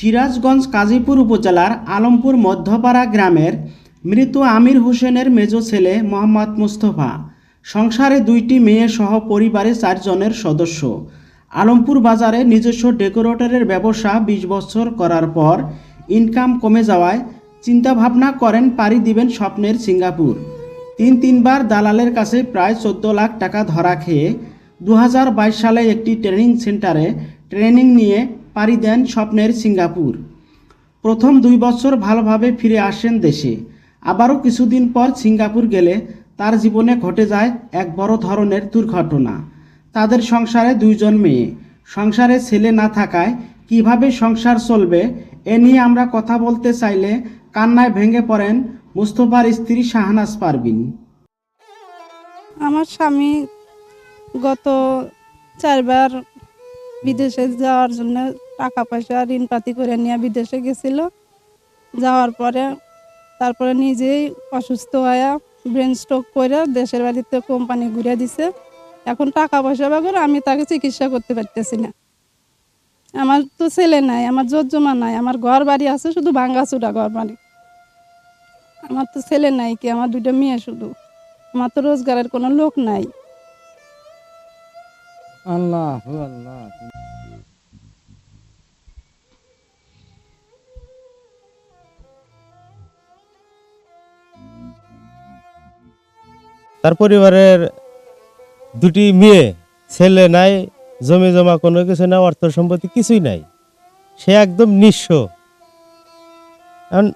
সিরাজগঞ্জ কাজীপুর উপজেলার আলমপুর মধ্যপাড়া গ্রামের মৃত আমির হোসেনের মেজ ছেলে মোহাম্মদ মুস্তফা সংসারে 2টি মেয়ে সহ পরিবারে 4 জনের সদস্য। আলমপুর বাজারে নিজস্ব ডেকোরেটরের ব্যবসা 20 বছর করার পর ইনকাম কমে যাওয়ায় চিন্তাভাবনা করেন পাড়ি দিবেন স্বপ্নের সিঙ্গাপুর। তিনবার দালালের কাছে প্রায় 14 লাখ টাকা ধরা খেয়ে 2022 সালে একটি ট্রেনিং সেন্টারে ট্রেনিং নিয়ে পাড়ি দেন স্বপ্নের সিঙ্গাপুর। প্রথম 2 বছর ভালোভাবে ফিরে আসেন দেশে। আবারও কিছুদিন পর সিঙ্গাপুর গেলে তার জীবনে ঘটে যায় এক বড় ধরনের দুর্ঘটনা। তাদের সংসারে 2 জন মেয়ে, সংসারে ছেলে না থাকায় কিভাবে সংসার চলবে এ নিয়ে আমরা কথা বলতে চাইলে কান্নায় ভেঙে পড়েন মুস্তফার স্ত্রী শাহনাজ পারভিন। আমার স্বামী গত 4 বার বিদেশে যাওয়ার জন্য টাকা পয়সা ঋণপাতি করে নিয়ে বিদেশে গেছিল। যাওয়ার পরে তারপরে নিজেই অসুস্থ হয়ে ব্রেন স্ট্রোক করে দেশের বাড়িতে কোম্পানি ঘুরে দিছে। এখন টাকা পয়সা বাগর আমি তাকে চিকিৎসা করতে পারতেছি না। আমার তো ছেলে নাই, আমার জোর জমা নাই, আমার ঘর বাড়ি আছে শুধু ভাঙ্গাচুরা ঘর বাড়ি। আমার তো ছেলে নাই কি, আমার 2টা মেয়ে শুধু। আমার তো রোজগারের কোনো লোক নাই। আল্লাহ আল্লাহ। তার পরিবারের 2টি মেয়ে, ছেলে নাই, জমি জমা কোনো কিছু না, অর্থ সম্পত্তি কিছুই নাই। সে একদম নিঃস্ব। কারণ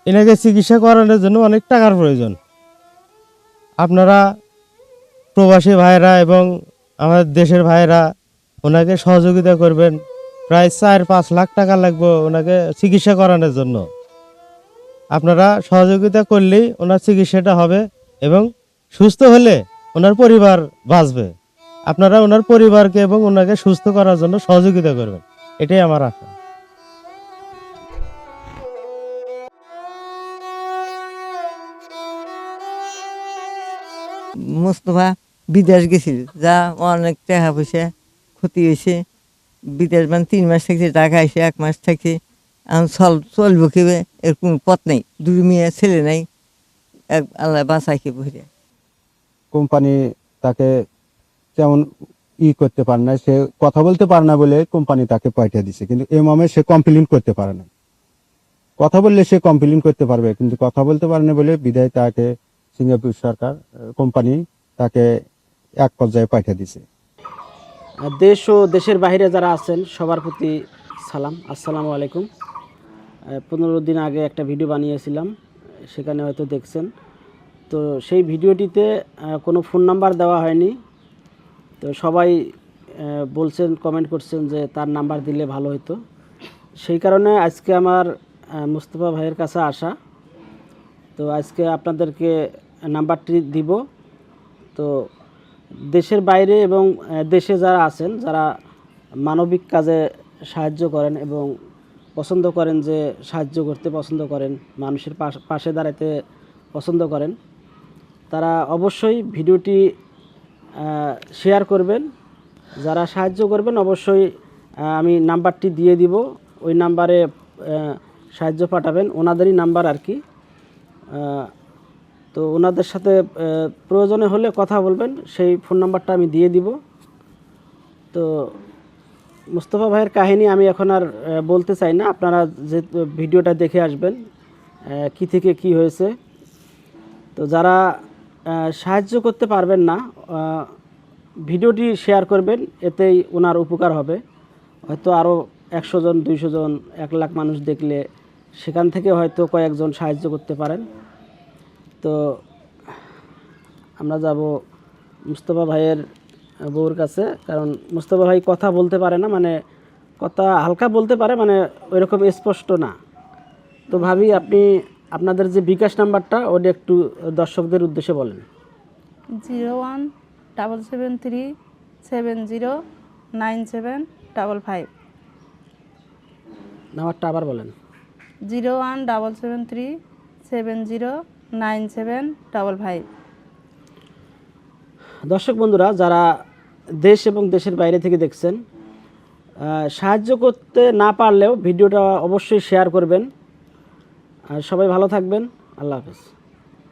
এনাকে চিকিৎসা করানোর জন্য অনেক টাকার প্রয়োজন। আপনারা প্রবাসী ভাইরা এবং আমাদের দেশের ভাইরা ওনাকে সহযোগিতা করবেন। প্রায় 4-5 লাখ টাকা লাগবে ওনাকে চিকিৎসা করানোর জন্য। আপনারা সহযোগিতা করলেই ওনার চিকিৎসাটা হবে এবং সুস্থ হলে ওনার পরিবার বাঁচবে। আপনারা ওনার পরিবারকে এবং ওনাকে সুস্থ করার জন্য সহযোগিতা করবেন, এটাই আমার আশা। মুস্তফা বিদেশ গেছিল, যা অনেক টাকা পয়সা ক্ষতি হয়েছে। বিদেশ মানে 3 মাস থাকছে, ঢাকা এসে 1 মাস থাকছে। এখন চলবো কেবে, এর কোনো পথ নেই। 2 মেয়ে, ছেলে নাই, আল্লাহ বাঁচাইকে বসে। কোম্পানি তাকে তেমন করতে পারে না, সে কথা বলতে পারে না বলে কোম্পানি তাকে পাঠিয়ে দিছে। কিন্তু এই মর্মে সে কমপ্লেন করতে পারে না। কথা বললে সে কমপ্লেন করতে পারবে, কিন্তু কথা বলতে পারে না বলে বিদায় তাকে সিঙ্গাপুর সরকার কোম্পানি তাকে এক পর্যায়ে পাঠিয়ে দিছে। দেশ ও দেশের বাইরে যারা আছেন সবার প্রতি সালাম, আসসালামু আলাইকুম। 15 দিন আগে একটা ভিডিও বানিয়েছিলাম, সেখানে হয়তো দেখছেন। তো সেই ভিডিওটিতে কোনো ফোন নাম্বার দেওয়া হয়নি। তো সবাই বলছেন, কমেন্ট করছেন যে তার নাম্বার দিলে ভালো হতো। সেই কারণে আজকে আমার মুস্তফা ভাইয়ের কাছে আসা। তো আজকে আপনাদেরকে নাম্বারটি দিব। তো দেশের বাইরে এবং দেশে যারা আছেন, যারা মানবিক কাজে সাহায্য করেন এবং পছন্দ করেন, যে সাহায্য করতে পছন্দ করেন, মানুষের পাশে দাঁড়াতে পছন্দ করেন, তারা অবশ্যই ভিডিওটি শেয়ার করবেন। যারা সাহায্য করবেন অবশ্যই আমি নাম্বারটি দিয়ে দিব, ওই নাম্বারে সাহায্য পাঠাবেন। ওনাদেরই নাম্বার আর কি। তো ওনাদের সাথে প্রয়োজনে হলে কথা বলবেন, সেই ফোন নাম্বারটা আমি দিয়ে দিব। তো মুস্তফা ভাইয়ের কাহিনী আমি এখন আর বলতে চাই না, আপনারা যে ভিডিওটা দেখে আসবেন কি থেকে কি হয়েছে। তো যারা সাহায্য করতে পারবেন না, ভিডিওটি শেয়ার করবেন, এতেই ওনার উপকার হবে। হয়তো আরও 100 জন, 200 জন, 1 লাখ মানুষ দেখলে সেখান থেকে হয়তো কয়েকজন সাহায্য করতে পারেন। তো আমরা যাব মুস্তফা ভাইয়ের বউর কাছে, কারণ মুস্তফা ভাই কথা বলতে পারে না, মানে কথা হালকা বলতে পারে, মানে ওইরকম স্পষ্ট না। তো ভাবি, আপনি আপনাদের যে বিকাশ নাম্বারটা ওটা একটু দর্শকদের উদ্দেশ্যে বলেন। 01773709755। নাম্বারটা আবার বলেন। 01773709755। দর্শক বন্ধুরা, যারা দেশ এবং দেশের বাইরে থেকে দেখছেন, সাহায্য করতে না পারলেও ভিডিওটা অবশ্যই শেয়ার করবেন। আর সবাই ভালো থাকবেন। আল্লাহ হাফেজ।